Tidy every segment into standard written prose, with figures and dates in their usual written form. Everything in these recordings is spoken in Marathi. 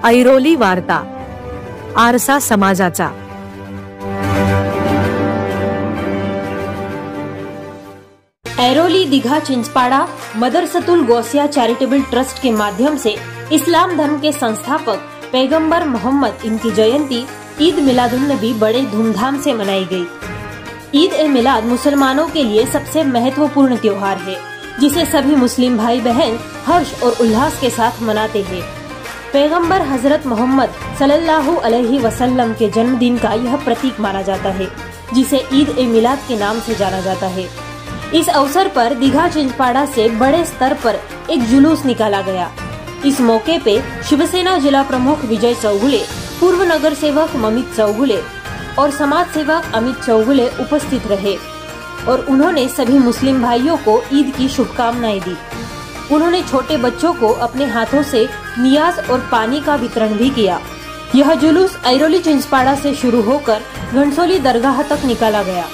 ऐरोली वार्ता, आरसा समाजाचा। ऐरोली दीघा चिंचपाड़ा मदरसतुल गौसिया चैरिटेबल ट्रस्ट के माध्यम से इस्लाम धर्म के संस्थापक पैगंबर मोहम्मद इनकी जयंती ईद मिलादुन नबी बड़े धूमधाम से मनाई गई। ईद ए मिलाद मुसलमानों के लिए सबसे महत्वपूर्ण त्योहार है, जिसे सभी मुस्लिम भाई बहन हर्ष और उल्लास के साथ मनाते हैं। पैगंबर हजरत मोहम्मद सल्लल्लाहु अलैहि वसल्लम के जन्मदिन का यह प्रतीक माना जाता है, जिसे ईद ए मिलाद के नाम से जाना जाता है। इस अवसर पर दीघा चिंचपाड़ा से बड़े स्तर पर एक जुलूस निकाला गया। इस मौके पे शिवसेना जिला प्रमुख विजय चौगुले, पूर्व नगर सेवक ममित चौगुले और समाज सेवक अमित चौगुले उपस्थित रहे और उन्होंने सभी मुस्लिम भाइयों को ईद की शुभकामनाएं दी। उन्होंने छोटे बच्चों को अपने हाथों से नियाज और पानी का वितरण भी किया। यह जुलूस ऐरोली चिंचपाड़ा से शुरू होकर घनसोली दरगाह तक निकाला गया।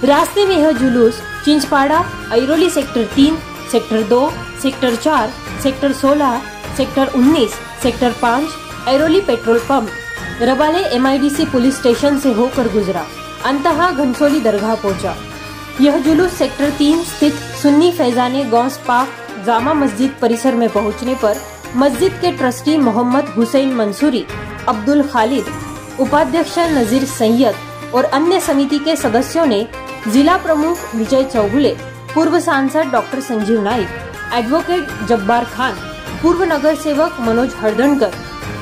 रास्ते में यह जुलूस Chinchpada, Airoli sector 3, sector 2, sector 4, sector 16, sector 19, sector 5, Airoli petrol pump, Rabale MIDC police station से होकर गुजरा, अंततः घनसोली दरगाह पहुंचा। यह जुलूस सेक्टर 3 स्थित सुन्नी फैजाने गौस पाक जामा मस्जिद परिसर में पहुंचने पर मस्जिद के ट्रस्टी मोहम्मद हुसैन मंसूरी, अब्दुल खालिद, उपाध्यक्ष नजीर सैयद और अन्य समिति के सदस्यों ने जिला प्रमुख विजय चौगुले, पूर्व सांसद डॉक्टर संजीव नाइक, एडवोकेट जब्बार खान, पूर्व नगर सेवक मनोज हरदणकर,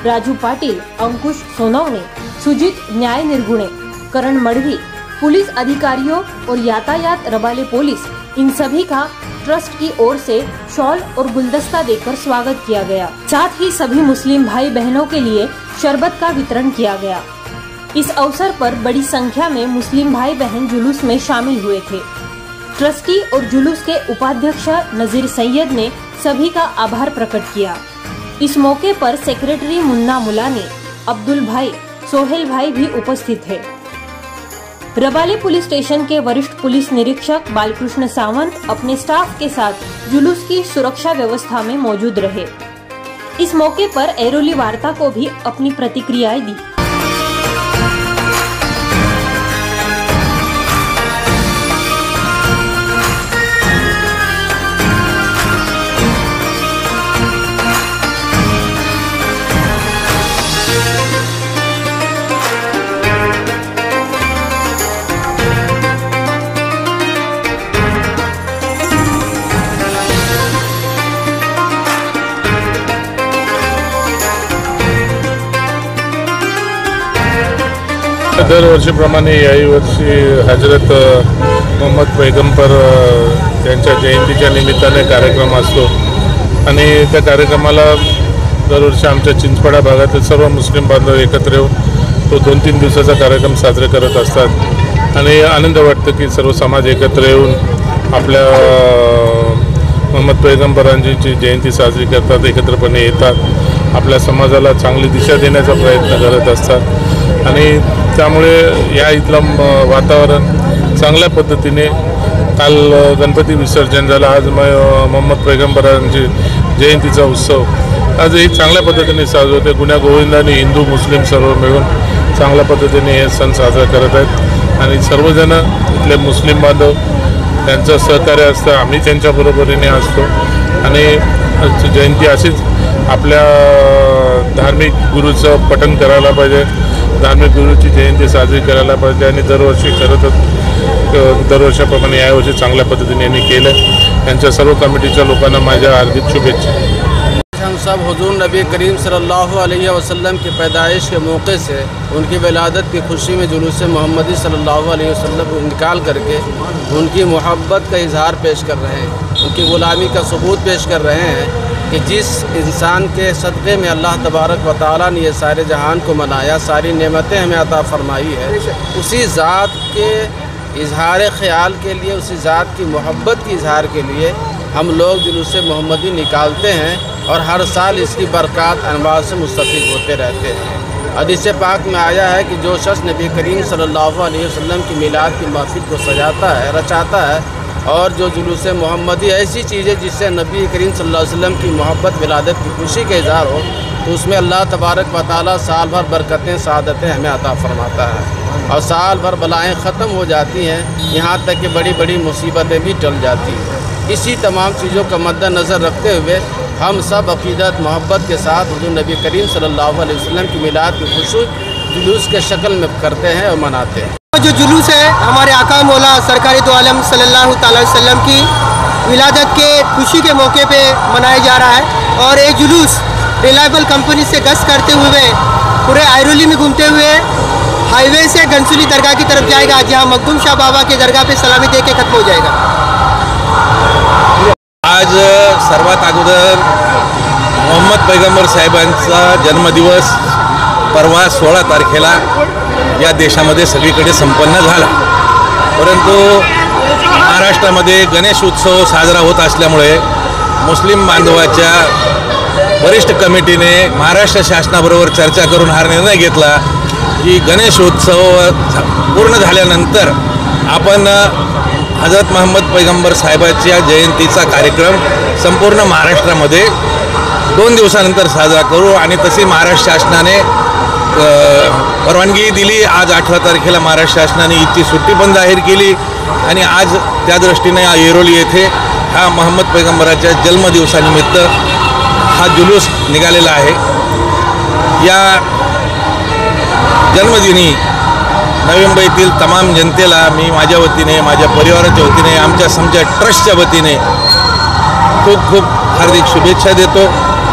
राजू पाटिल, अंकुश सोनवणे, सुजीत न्याय निर्गुणे, करण मढ़वी, पुलिस अधिकारियों और यातायात रबाले पुलिस, इन सभी का ट्रस्ट की ओर से शॉल और गुलदस्ता देकर स्वागत किया गया। साथ ही सभी मुस्लिम भाई बहनों के लिए शरबत का वितरण किया गया। इस अवसर पर बड़ी संख्या में मुस्लिम भाई बहन जुलूस में शामिल हुए थे। ट्रस्टी और जुलूस के उपाध्यक्ष नजीर सैयद ने सभी का आभार प्रकट किया। इस मौके पर सेक्रेटरी मुन्ना मुलानी, अब्दुल भाई, सोहेल भाई भी उपस्थित थे। रबाले पुलिस स्टेशन के वरिष्ठ पुलिस निरीक्षक बालकृष्ण सावंत अपने स्टाफ के साथ जुलूस की सुरक्षा व्यवस्था में मौजूद रहे। इस मौके पर ऐरोली वार्ता को भी अपनी प्रतिक्रियाएं दी। दरवर्षीप्रमाणे याही वर्षी हजरत मोहम्मद पैगंबर यांच्या जयंतीच्या निमित्ताने कार्यक्रम असतो आणि त्या कार्यक्रमाला दरवर्षी आमच्या चिंचपाडा भागातील सर्व मुस्लिम बांधव एकत्र येऊन तो 2-3 दिवसाचा कार्यक्रम साजरे करत असतात आणि आनंद वाटतो की सर्व समाज एकत्र येऊन आपल्या मोहम्मद पैगंबरांची जयंती साजरी करतात, एकत्रपणे येतात, आपल्या समाजाला चांगली दिशा देण्याचा प्रयत्न करत असतात आणि त्यामुळे या इथलं वातावरण चांगल्या पद्धतीने काल गणपती विसर्जन झालं, आज मोहम्मद पैगंबरांची जयंतीचा उत्सव आजही चांगल्या पद्धतीने साजरा होते। गुण्या गोविंदाने हिंदू मुस्लिम सर्व मिळून चांगल्या पद्धतीने हे सण साजरा करत आहेत आणि सर्वजण इथले मुस्लिम बांधव त्यांचं सहकार्य असतं, आम्ही त्यांच्या बरोबरीने असतो आणि जयंती अशीच आपल्या धार्मिक गुरूचं पठण करायला पाहिजे, धार्मिक गुरूची जयंती साजरी करायला पाहिजे आणि दरवर्षी करतच दरवर्षाप्रमाणे यावर्षी चांगल्या पद्धतीने यांनी केलं। त्यांच्या सर्व कमिटीच्या लोकांना माझ्या हार्दिक शुभेच्छा। हम सब हुजूर नबी करीम सल्लल्लाहु अलैहि वसल्लम की पैदाइश के मौके से उनकी विलादत की खुशी में जुलूस मोहम्मदी सल्लल्लाहु अलैहि वसल्लम को निकाल करके उनकी मोहब्बत का इजहार पेश कर रहे हैं, उनकी ग़ुलामी का सबूत पेश कर रहे हैं कि जिस इंसान के सदक़े में अल्लाह तबारक व तआला ने ये सारे जहान को मनाया, सारी नेमतें हमें अता फरमाई है, उसी ज़ात के इजहार ख़याल के लिए, उसी ज़ात की मोहब्बत की इजहार के लिए हम लोग जुलूस मोहम्मदी निकालते हैं और हर साल इसकी बरक़ात अनवार से मुस्तफ़ीद होते रहते हैं। हदीस पाक में आया है कि जो शख्स नबी करीम सल्लल्लाहु अलैहि वसल्लम की मिलाद की महफ़िल को सजाता है, रचाता है और जो जुलूस मोहम्मदी ऐसी चीज़ है जिससे नबी करीम सल्लल्लाहु अलैहि वसल्लम की मोहब्बत विलादत की खुशी का इज़हार हो, तो उसमें अल्लाह तबारक व तआला साल भर बरकतें सआदतें हमें अता फरमाता है और साल भर बलाएँ ख़त्म हो जाती हैं, यहाँ तक कि बड़ी बड़ी मुसीबतें भी टल जाती हैं। इसी तमाम चीज़ों का मद्देनज़र रखते हुए हम सब अक़ीदत मोहब्बत के साथ हुज़ूर नबी करीम सल्लल्लाहु अलैहि वसल्लम की मिलाद की खुशी जुलूस के शक्ल में करते हैं और मनाते हैं। जो जुलूस है हमारे आका मौला सरकार दो आलम सल्लल्लाहु अलैहि वसल्लम की विलादत के खुशी के मौके पे मनाया जा रहा है और ये जुलूस रिलायबल कंपनी से गश्त करते हुए पूरे आयरोली में घूमते हुए हाईवे से घनसोली दरगाह की तरफ जाएगा, जहाँ मखदूम शाह बाबा के दरगाह पे सलामी दे के खत्म हो जाएगा। आज सर्वात अगोदर मोहम्मद पैगंबर साहेबांचा जन्मदिवस परवा 16 तारखेला या देशामध्ये सगळीकडे संपन्न झाला, परंतु महाराष्ट्रामध्ये गणेश उत्सव साजरा होत असल्यामुळे मुस्लिम बांधवाच्या वरिष्ठ कमिटीने महाराष्ट्र शासनाबरोबर चर्चा करून हा निर्णय घेतला की गणेश उत्सव पूर्ण झाल्यानंतर आपण हजरत मोहम्मद पैगंबर साहेबांच्या जयंतीचा कार्यक्रम संपूर्ण महाराष्ट्रामध्ये 2 दिवसानंतर साजरा करू आणि तशी महाराष्ट्र शासनाने परवानगी दिली। आज 18 तारखेला महाराष्ट्र शासनाने ईदची सुट्टी पण जाहीर केली आणि आज त्या दृष्टीने ऐरोली येथे हा मोहम्मद पैगंबराच्या जन्मदिवसानिमित्त हा जुलूस निघालेला आहे। या जन्मदिनी नवी मुंबईतील तमाम जनतेला मी माझ्या वतीने, माझ्या परिवाराच्या वतीने, आमच्या ट्रस्टच्या वतीने खूप खूप हार्दिक शुभेच्छा देतो।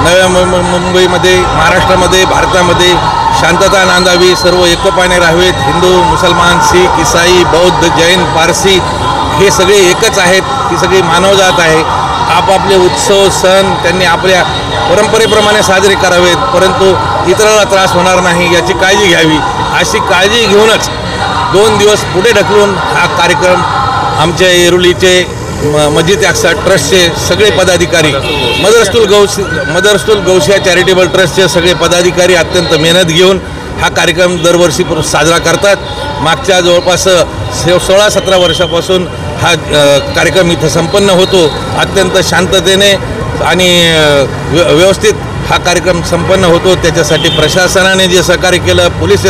नव्या मुंबईमध्ये, महाराष्ट्रामध्ये, भारतामध्ये शांतता नांदावी, सर्व एकोपाने राहावेत। हिंदू, मुसलमान, शीख, ईसाई, बौद्ध, जैन, पारसी हे सगळे एकच आहेत, ही सगळी मानवजात आहे। आपापले उत्सव सण त्यांनी आपल्या परंपरेप्रमाणे साजरे करावेत, परंतु इतरांना त्रास होणार नाही याची काळजी घ्यावी। अशी काळजी घेऊनच 2 दिवस पुढे ढकलून हा कार्यक्रम आमच्या ऐरोलीचे मस्जिद अक्सा ट्रस्टचे सगळे पदाधिकारी, मदरसतुल गौसिया चॅरिटेबल ट्रस्टचे सगळे पदाधिकारी अत्यंत मेहनत घेऊन हा कार्यक्रम दरवर्षी साजरा करतात। मागच्या जवळपास 16-17 वर्षापासून हा कार्यक्रम इथं संपन्न होतो। अत्यंत शांततेने आणि व्यवस्थित हा कार्यक्रम संपन्न होतो। त्याच्यासाठी प्रशासनाने जे सहकार्य केलं, पोलीस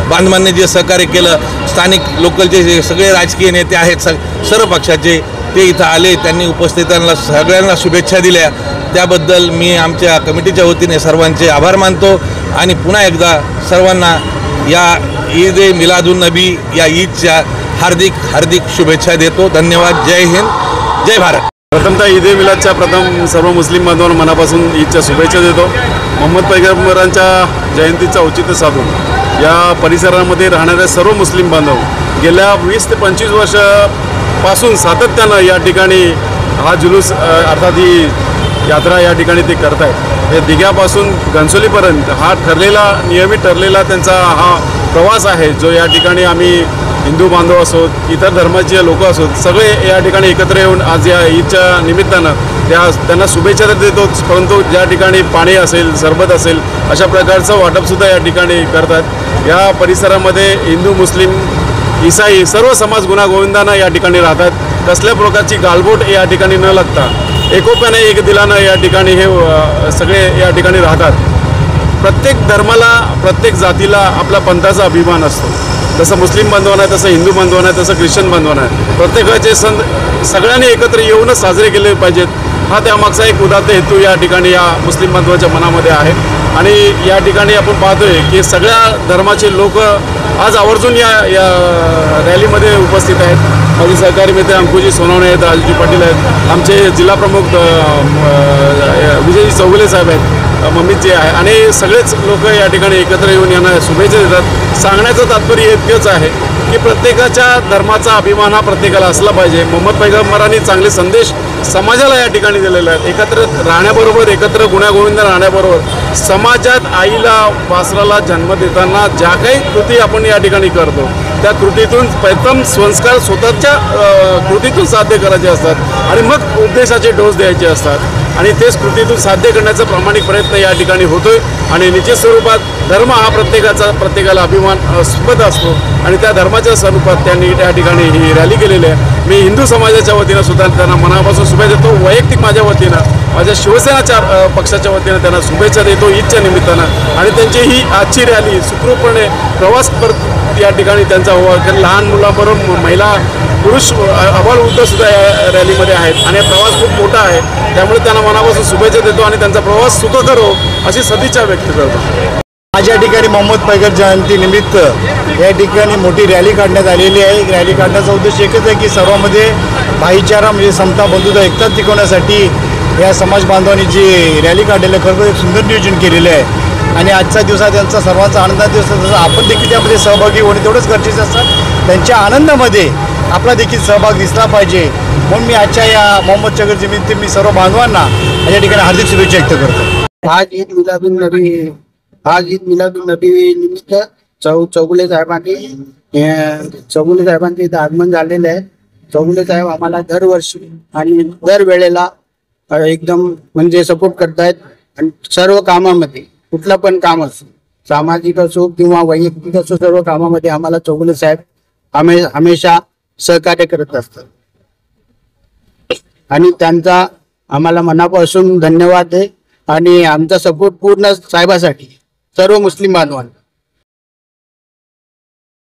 बांधवांनी जे सहकार्य केलं, स्थानिक लोकलचे जे सगळे राजकीय नेते आहेत सर्व पक्षाचे ते इथं आले, त्यांनी उपस्थितांना सगळ्यांना शुभेच्छा दिल्या। त्याबद्दल मी आमच्या कमिटीच्या वतीने सर्वांचे आभार मानतो आणि पुन्हा एकदा सर्वांना या ईद ए मिलादुन नबी या ईदच्या हार्दिक हार्दिक शुभेच्छा देतो। धन्यवाद। जय हिंद, जय भारत। प्रथमतः ईद ए मिलादच्या सर्व मुस्लिम बांधवांना मनापासून ईदच्या शुभेच्छा देतो। मोहम्मद पैगंबरांच्या जयंतीचं औचित्य साधून या परिसरामध्ये राहणारे सर्व मुस्लिम बांधव गेल्या 20 ते 25 वर्षापासून सातत्यानं या ठिकाणी हा जुलूस अर्थात ही यात्रा या ठिकाणी ते करत आहेत। हे दिघ्यापासून घनसोलीपर्यंत हा नियमित ठरलेला त्यांचा हा प्रवास आहे, जो या ठिकाणी आम्ही हिंदू बांधव असोत, इतर धर्माचे लोक असोत, सगळे या ठिकाणी एकत्र येऊन आज या ईदच्या निमित्तानं त्यांना शुभेच्छा तर देतोच, परंतु ज्या ठिकाणी पाणी असेल, सरबत असेल अशा प्रकारचं वाटपसुद्धा या ठिकाणी करतात। या परिसरामध्ये हिंदू, मुस्लिम, ईसाई सर्व समाज गुण्यागोविंदानं या ठिकाणी राहतात। कसल्या प्रकारची गालबोट या ठिकाणी न लागता एकोप्याने एक दिलानं या ठिकाणी हे सगळे या ठिकाणी राहतात। प्रत्येक धर्माला, प्रत्येक जातीला आपला पंथाचा अभिमान असतो। जसं मुस्लिम बांधवांना आहे, तसं हिंदू बांधवांना आहे, तसं ख्रिश्चन बांधवांना आहे। प्रत्येकाचे सण सगळ्यांनी एकत्र येऊनच साजरे केले पाहिजेत, हा त्यामागचा एक उदात्त हेतू या ठिकाणी या मुस्लिम बांधवाच्या मनामध्ये आहे। आणि या ठिकाणी आपण पाहतोय की सगळ्या धर्माचे लोक आज आवर्जून या रॅलीमध्ये उपस्थित आहेत। माझे सहकारी मित्र अंकुजी सोनवणे आहेत, राजूजी पाटील आहेत, आमचे जिल्हा प्रमुख विजयजी चौगुले साहेब आहेत, मम्मीजी आहे, आणि सगळेच लोक या ठिकाणी एकत्र येऊन यांना शुभेच्छा देतात। सांगण्याचं तात्पर्य इतकंच आहे की प्रत्येकाच्या धर्माचा अभिमान हा प्रत्येकाला असला पाहिजे। मोहम्मद पैगंबरांनी चांगले संदेश समाजाला या ठिकाणी दिलेले आहेत। एकत्र राहण्याबरोबर, एकत्र गुण्यागोविंदा राहण्याबरोबर समाजात आईला, वासराला जन्म देताना ज्या काही कृती आपण या ठिकाणी करतो त्या कृतीतून प्रथम संस्कार स्वतःच्या कृतीतून साध्य करायचे असतात आणि मग उपदेशाचे डोस द्यायचे असतात। आणि तेच कृतीतून साध्य करण्याचा प्रामाणिक प्रयत्न या ठिकाणी होतोय आणि निश्चित स्वरूपात धर्म हा प्रत्येकाला अभिमानास्पद असतो आणि त्या धर्माच्या स्वरूपात त्यांनी त्या ठिकाणी ही रॅली केलेली आहे। मी हिंदू समाजाच्या वतीनं सुद्धा त्यांना मनापासून शुभेच्छा देतो, वैयक्तिक माझ्या वतीनं माझ्या शिवसेना पक्षाच्या वतीनं त्यांना शुभेच्छा देतो ईदच्या निमित्तानं आणि त्यांची ही आजची रॅली सुखरूपपणे प्रवास या ठिकाणी त्यांचा व्हावा। लहान मुलांबरोबर महिला पुरुष आबालवृद्ध सुद्धा या रॅलीमध्ये आहेत आणि प्रवास खूप मोठा आहे, त्यामुळे त्यांना मनापासून शुभेच्छा देतो आणि त्यांचा प्रवास सुखकर हो अशी सदिच्छा व्यक्त करतो। आज या ठिकाणी मोहम्मद पैगर जयंती निमित्त या ठिकाणी मोठी रॅली काढण्यात आलेली आहे। रॅली काढण्याचा उद्देश एकच आहे की सर्वांमध्ये भाईचारा म्हणजे समता बंधुता एकता टिकवण्यासाठी या समाज बांधवांनी जी रॅली काढलेली आहे खरोखर एक सुंदर नियोजन केलेलं आहे आणि आजचा दिवस हा त्यांचा सर्वांचा आनंदाचा दिवस आहे। आपण देखील त्यामध्ये सहभागी होणे तेवढंच गरजेचं असतं, त्यांच्या आनंदामध्ये आपला देखील सहभाग दिसला पाहिजे म्हणून मी आजच्या या मोहम्मद पैगर निमित्त मी सर्व बांधवांना या ठिकाणी हार्दिक शुभेच्छा व्यक्त करतो। आज ईद मिलादुन नबी निमित्त चौगुले साहेबांचे इथं आगमन झालेलं आहे। चौगुले साहेब आम्हाला दरवर्षी आणि दरवेळेला एकदम म्हणजे सपोर्ट करतायत आणि सर्व कामामध्ये कुठलं पण काम असो सामाजिक असो किंवा वैयक्तिक असो सर्व कामामध्ये आम्हाला चौगुले साहेब हमेशा सहकार्य करत असतात आणि त्यांचा आम्हाला मनापासून धन्यवाद आहे आणि आमचा सपोर्ट पूर्ण साहेबासाठी सर्व मुस्लिम बांधवांना।